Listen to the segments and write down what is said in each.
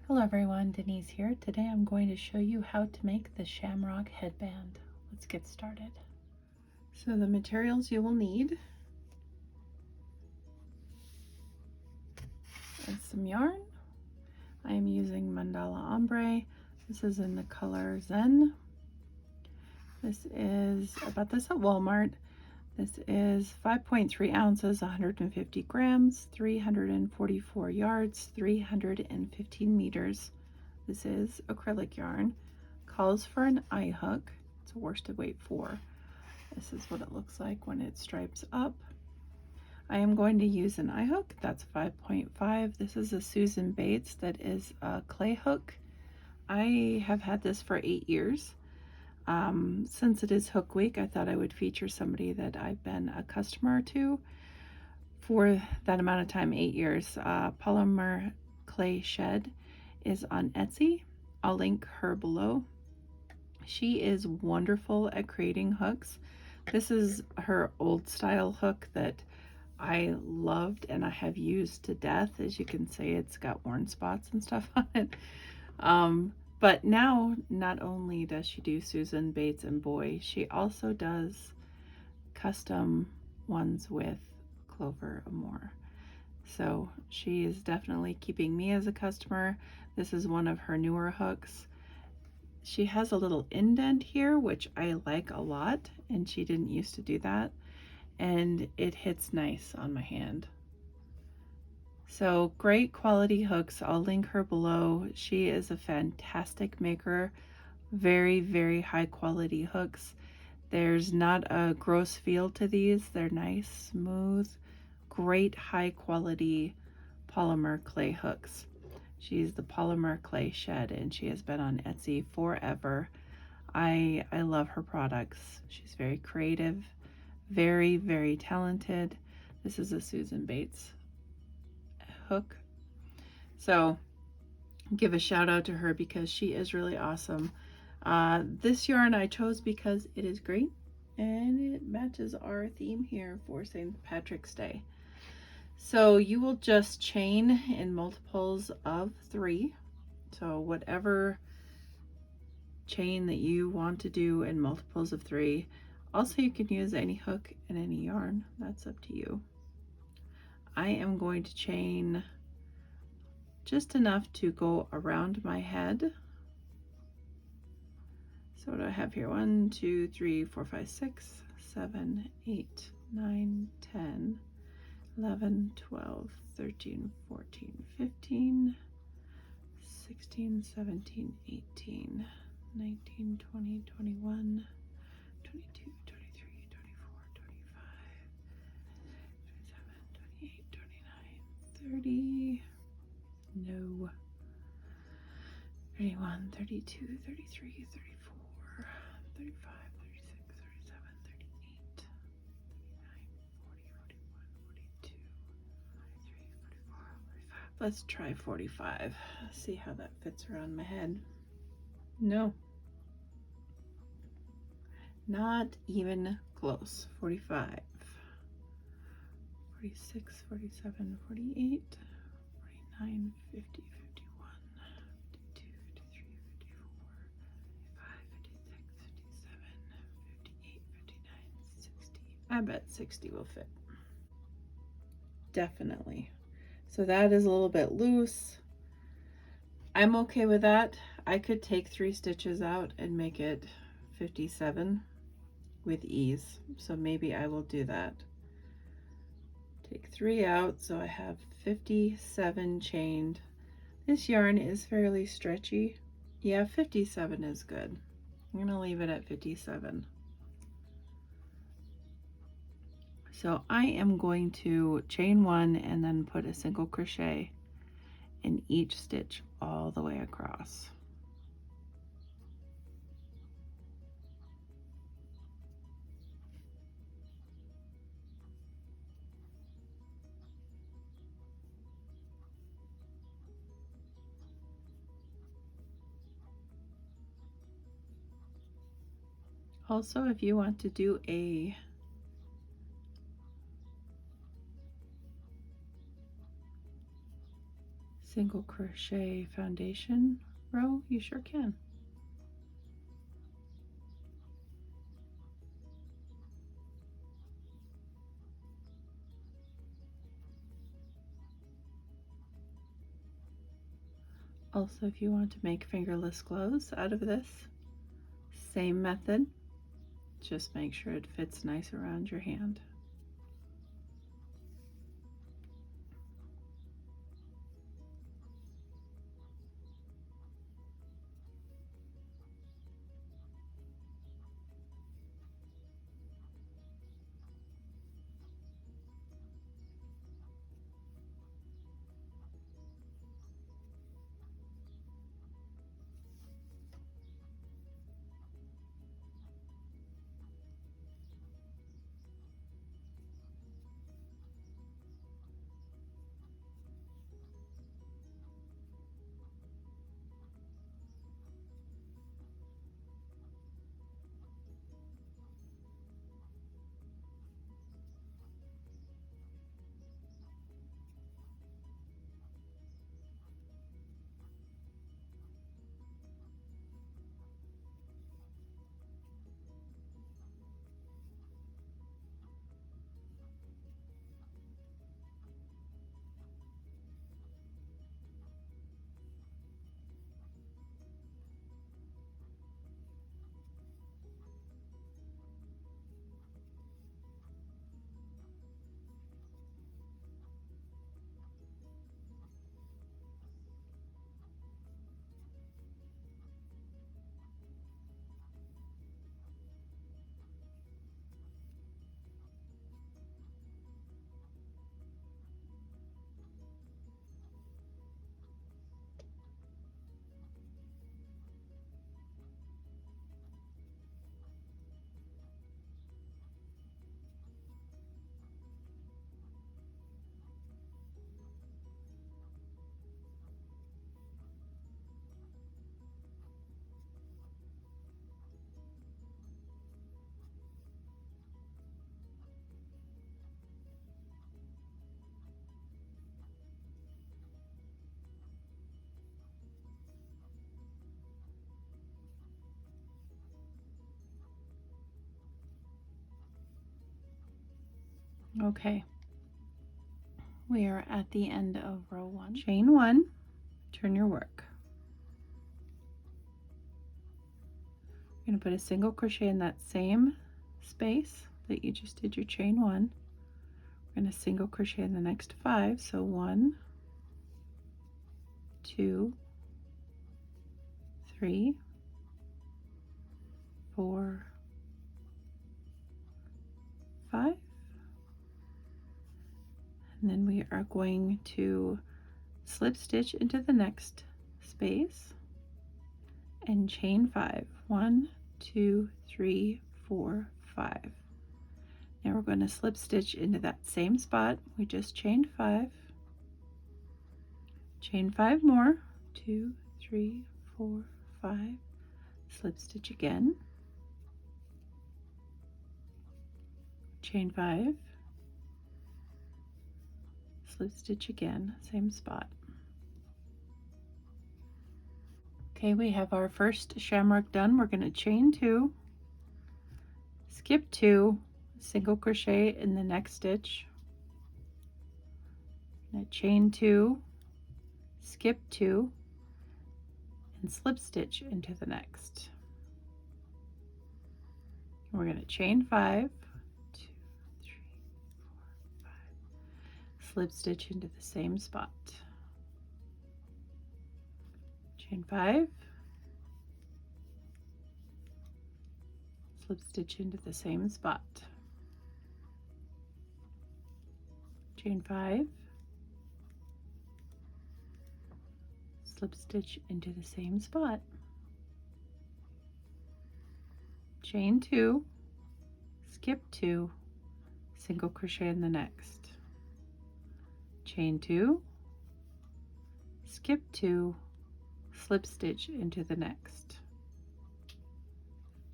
Hello everyone, Denise here. Today I'm going to show you how to make the Shamrock Headband. Let's get started. So the materials you will need is some yarn. I am using Mandala Ombré. This is in the color Zen. This is, I bought this at Walmart. This is 5.3 ounces, 150 grams, 344 yards, 315 meters. This is acrylic yarn. Calls for an eye hook. It's a worsted weight 4. This is what it looks like when it stripes up. I am going to use an eye hook. That's 5.5. This is a Susan Bates that is a clay hook. I have had this for 8 years. Since it is Hook Week, I thought I would feature somebody that I've been a customer to for that amount of time, 8 years. Polymerclayshed is on Etsy. I'll link her below. She is wonderful at creating hooks. This is her old style hook that I loved and I have used to death. As you can see, it's got worn spots and stuff on it. But now, not only does she do Susan Bates and Boy, she also does custom ones with Clover Amore. So she is definitely keeping me as a customer. This is one of her newer hooks. She has a little indent here, which I like a lot, and she didn't used to do that. And it hits nice on my hand. So great quality hooks. I'll link her below. She is a fantastic maker. Very, very high quality hooks. There's not a gross feel to these. They're nice, smooth, great high quality polymer clay hooks. She's the Polymerclayshed and she has been on Etsy forever. I love her products. She's very creative, very, very talented. This is a Susan Bates hook. So give a shout out to her because she is really awesome. This yarn I chose because it is great and it matches our theme here for St. Patrick's Day. So you will just chain in multiples of 3. So whatever chain that you want to do in multiples of 3. Also, you can use any hook and any yarn. That's up to you. I am going to chain just enough to go around my head. So what do I have here? 1, 2, 3, 4, 5, 6, 7, 8, 9, 10, 11, 12, 13, 14, 15, 16, 17, 18, 19, 20, 21, 22, 23, 24, 25, 27, 28, 29, 30, no, 31, 32, 33, 34, 35, 36, 37, 38, 39, 40, 41, 42, 43, 44, 45. Let's try 45. See how that fits around my head. No. Not even close. 45. 46, 47, 48, 49, 50, 51, 52, 53, 54, 55, 56, 57, 58, 59, 60. I bet 60 will fit. Definitely. So that is a little bit loose. I'm okay with that. I could take 3 stitches out and make it 57 with ease. So maybe I will do that. Take 3 out, so I have 57 chained. This yarn is fairly stretchy. Yeah, 57 is good. I'm gonna leave it at 57. So I am going to chain 1 and then put a single crochet in each stitch all the way across. Also, if you want to do a single crochet foundation row? You sure can. Also, if you want to make fingerless gloves out of this, same method, just make sure it fits nice around your hand. Okay, we are at the end of row 1. Chain 1, turn your work. You're going to put a single crochet in that same space that you just did your chain 1. We're going to single crochet in the next 5, so 1, 2, 3, 4, 5. And then we are going to slip stitch into the next space and chain 5. 1, 2, 3, 4, 5. Now we're going to slip stitch into that same spot. We just chained 5. Chain 5 more. 2, 3, 4, 5. Slip stitch again. Chain 5. Slip stitch again, same spot. Okay, we have our first shamrock done. We're going to chain 2, skip 2, single crochet in the next stitch. Now chain 2, skip 2, and slip stitch into the next. We're going to chain 5, 2, 3, 4, 5, slip stitch into the same spot. Chain 5, slip stitch into the same spot. Chain 5, slip stitch into the same spot. Chain 2, skip 2, single crochet in the next. Chain 2, skip 2, slip stitch into the next.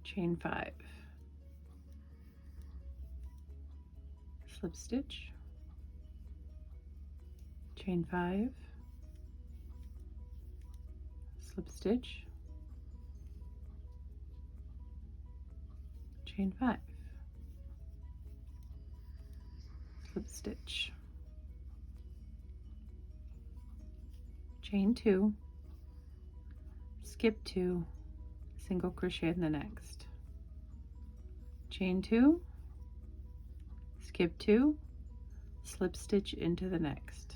Chain 5, slip stitch, chain 5, slip stitch, chain 5, slip stitch, chain 2, skip 2, single crochet in the next, chain 2, skip 2, slip stitch into the next.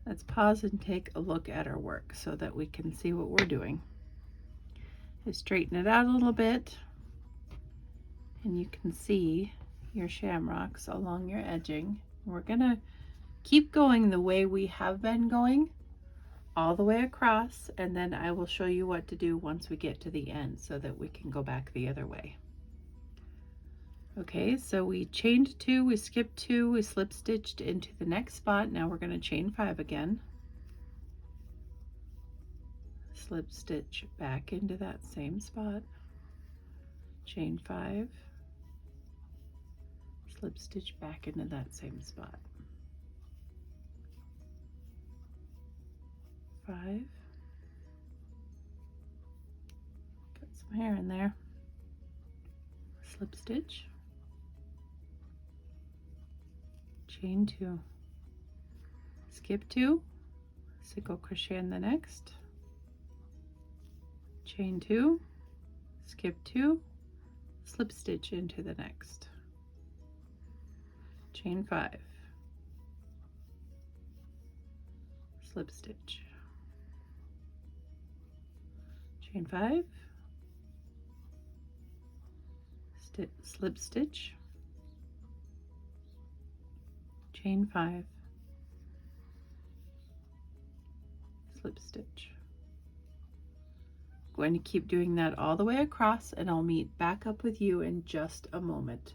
Let's pause and take a look at our work so that we can see what we're doing. I straighten it out a little bit, and you can see your shamrocks along your edging. We're gonna keep going the way we have been going all the way across, and then I will show you what to do once we get to the end so that we can go back the other way. Okay, so we chained 2, we skipped 2, we slip stitched into the next spot. Now we're going to chain 5 again, slip stitch back into that same spot, chain 5, slip stitch back into that same spot, 5, got some hair in there, slip stitch, chain 2, skip 2, single crochet in the next, chain 2, skip 2, slip stitch into the next, chain 5, slip stitch, chain 5, slip stitch, chain 5, slip stitch. I'm going to keep doing that all the way across, and I'll meet back up with you in just a moment.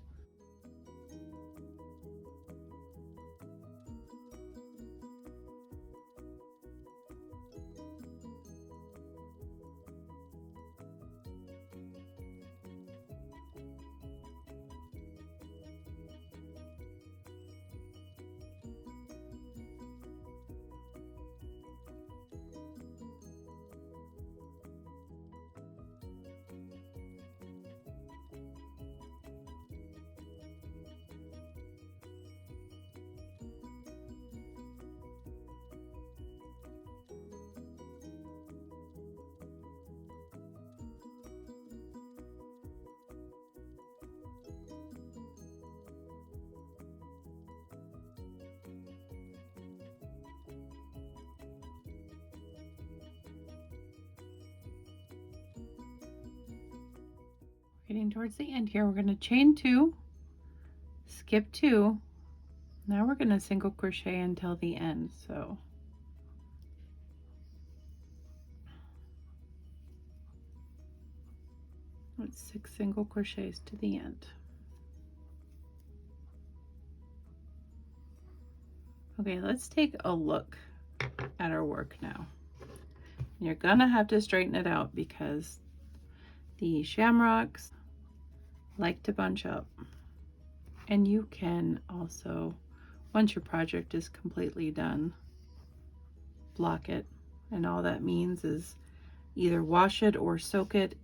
Getting towards the end here, we're going to chain 2, skip 2, now we're going to single crochet until the end. So it's 6 single crochets to the end. Okay, let's take a look at our work now. You're gonna have to straighten it out because the shamrocks like to bunch up, and you can also, once your project is completely done, block it, and all that means is either wash it or soak it,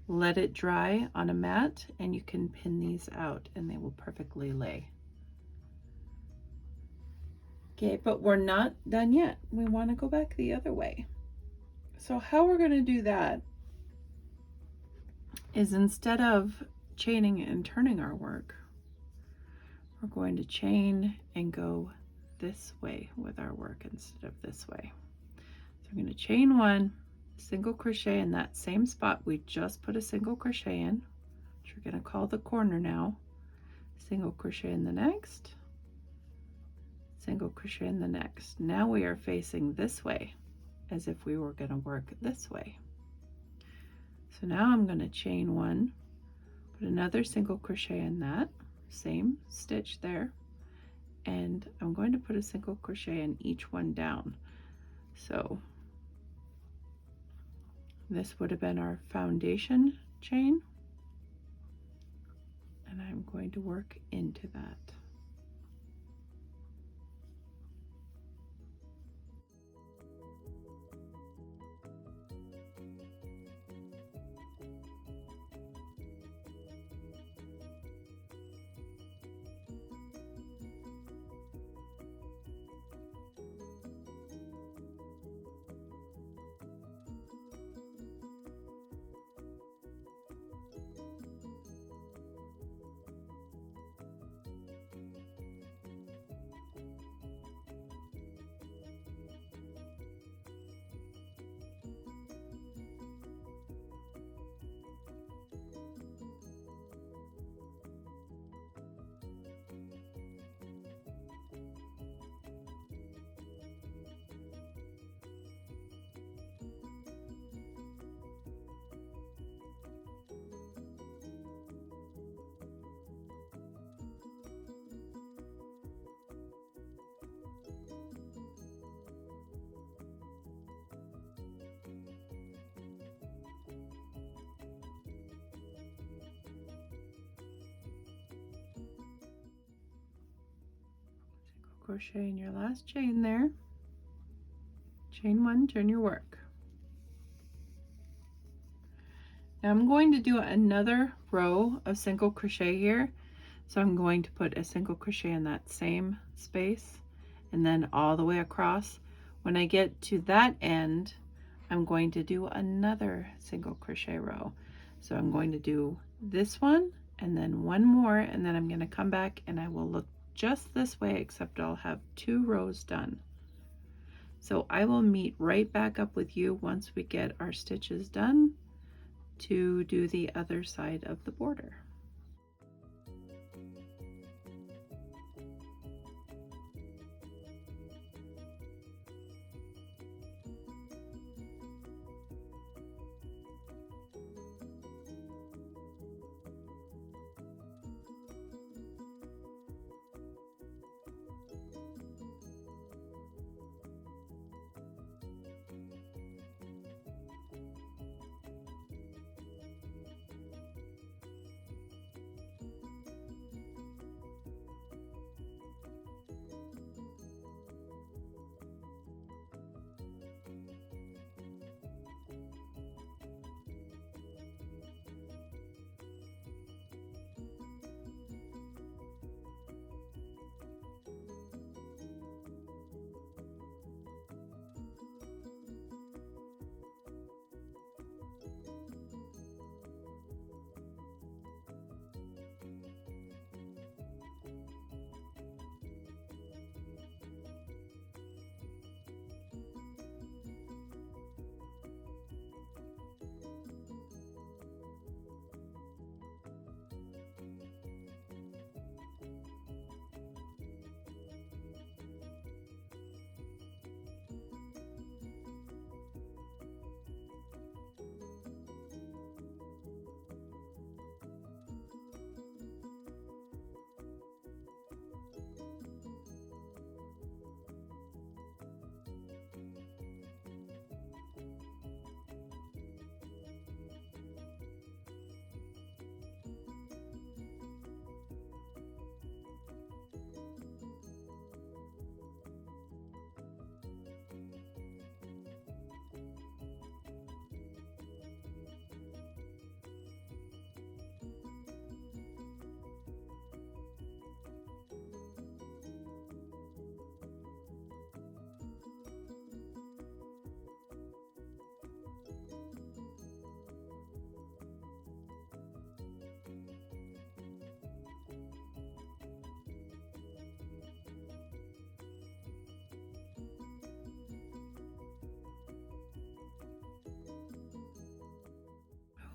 let it dry on a mat, and you can pin these out and they will perfectly lay. Okay, but we're not done yet. We want to go back the other way. So how we're going to do that is, instead of chaining and turning our work, we're going to chain and go this way with our work instead of this way. So we're going to chain 1, single crochet in that same spot we just put a single crochet in, which we're going to call the corner now, single crochet in the next, single crochet in the next. Now we are facing this way as if we were going to work this way. So now I'm going to chain 1, put another single crochet in that same stitch there, and I'm going to put a single crochet in each one down. So this would have been our foundation chain, and I'm going to work into that. crochet in your last chain there, chain 1, turn your work. Now I'm going to do another row of single crochet here, so I'm going to put a single crochet in that same space and then all the way across. When I get to that end, I'm going to do another single crochet row. So I'm going to do this one and then one more, and then I'm going to come back and I will look just this way, except I'll have 2 rows done. So I will meet right back up with you once we get our stitches done to do the other side of the border.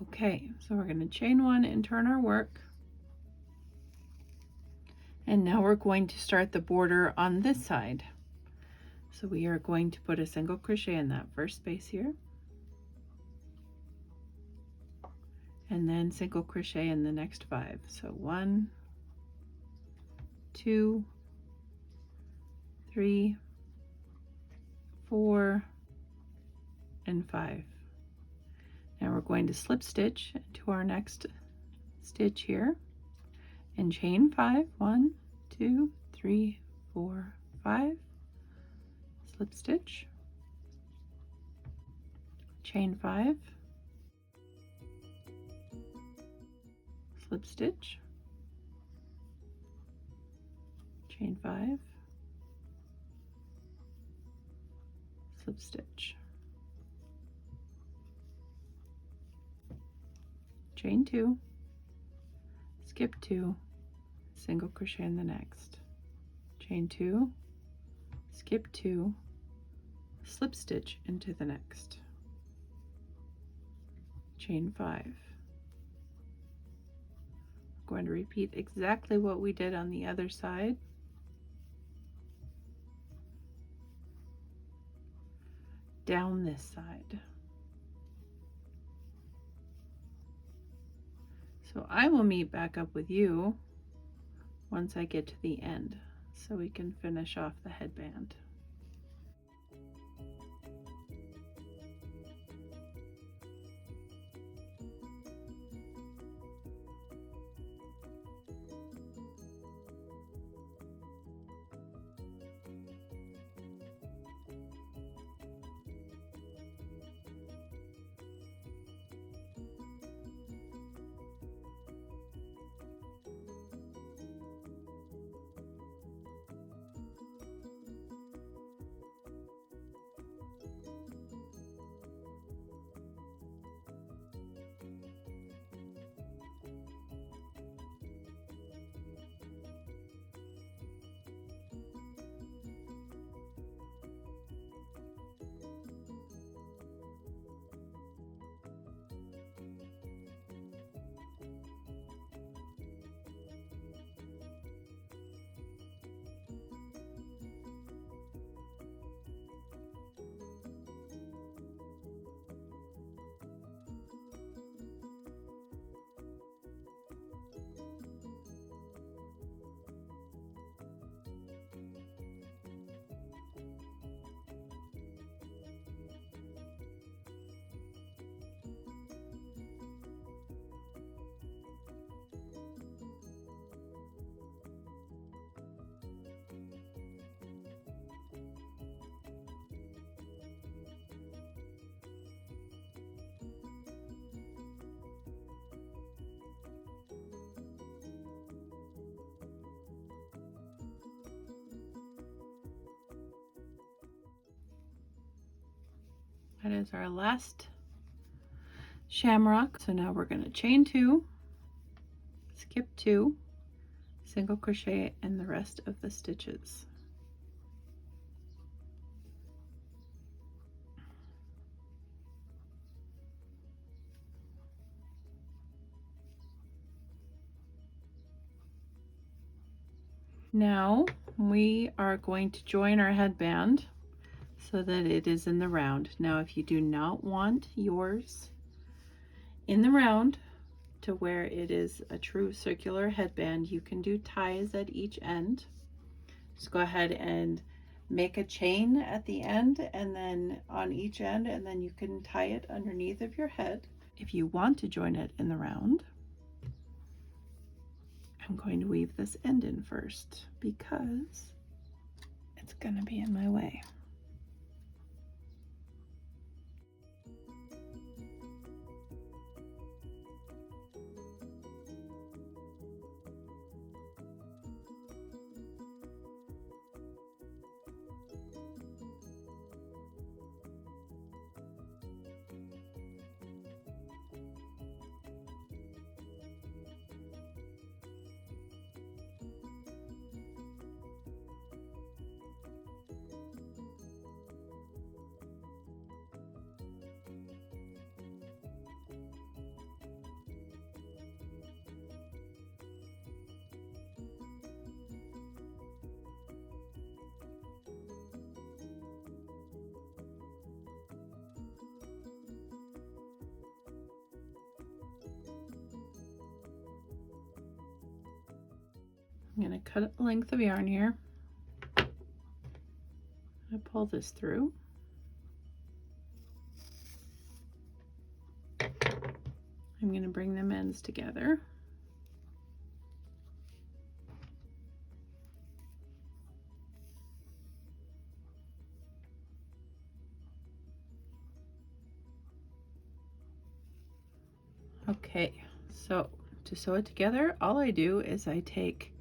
Okay, so we're going to chain 1 and turn our work. And now we're going to start the border on this side. So we are going to put a single crochet in that first space here. And then single crochet in the next 5. So 1, 2, 3, 4, and 5. Now we're going to slip stitch into our next stitch here and chain 5. 1, 2, 3, 4, 5. Slip stitch, chain 5, slip stitch, chain 5, slip stitch, chain 2, skip 2, single crochet in the next, chain 2, skip 2, slip stitch into the next, chain 5. I'm going to repeat exactly what we did on the other side. Down this side. So I will meet back up with you once I get to the end so we can finish off the headband. That is our last shamrock. So now we're going to chain 2, skip 2, single crochet in the rest of the stitches. Now we are going to join our headband so that it is in the round. Now if you do not want yours in the round to where it is a true circular headband, you can do ties at each end. Just go ahead and make a chain at the end and then on each end, and then you can tie it underneath of your head. If you want to join it in the round, I'm going to weave this end in first because it's going to be in my way. I'm going to cut a length of yarn here. I pull this through. I'm going to bring them ends together. Okay, so to sew it together, all I do is I take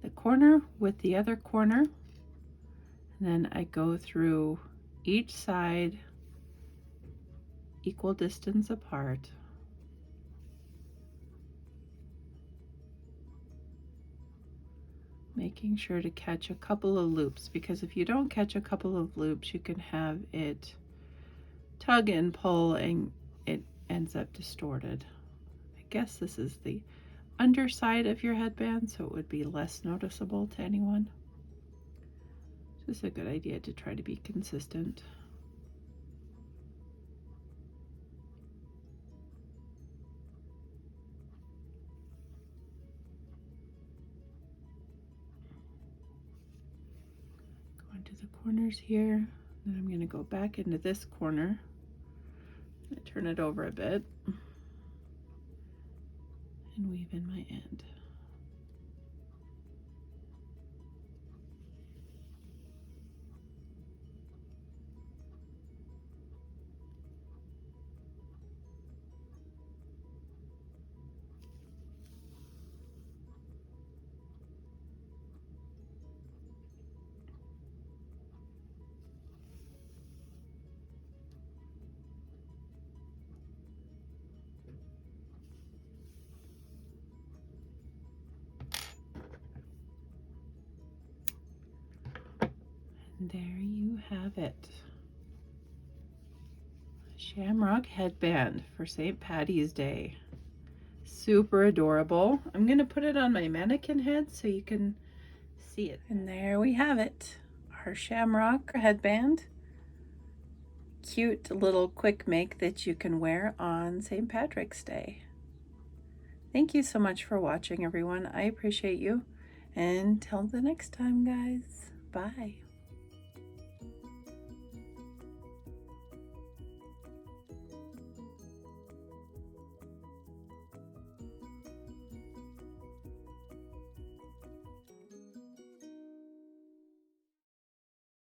the corner with the other corner, and then I go through each side equal distance apart. Making sure to catch a couple of loops, because if you don't catch a couple of loops, you can have it tug and pull and it ends up distorted. I guess this is the underside of your headband, so it would be less noticeable to anyone. It's just a good idea to try to be consistent. Go into the corners here, then I'm going to go back into this corner. Turn it over a bit and weave in my end. And there you have it. A Shamrock headband for St. Patty's Day. Super adorable. I'm going to put it on my mannequin head so you can see it. And there we have it. Our Shamrock headband. Cute little quick make that you can wear on St. Patrick's Day. Thank you so much for watching, everyone. I appreciate you. And till the next time, guys. Bye.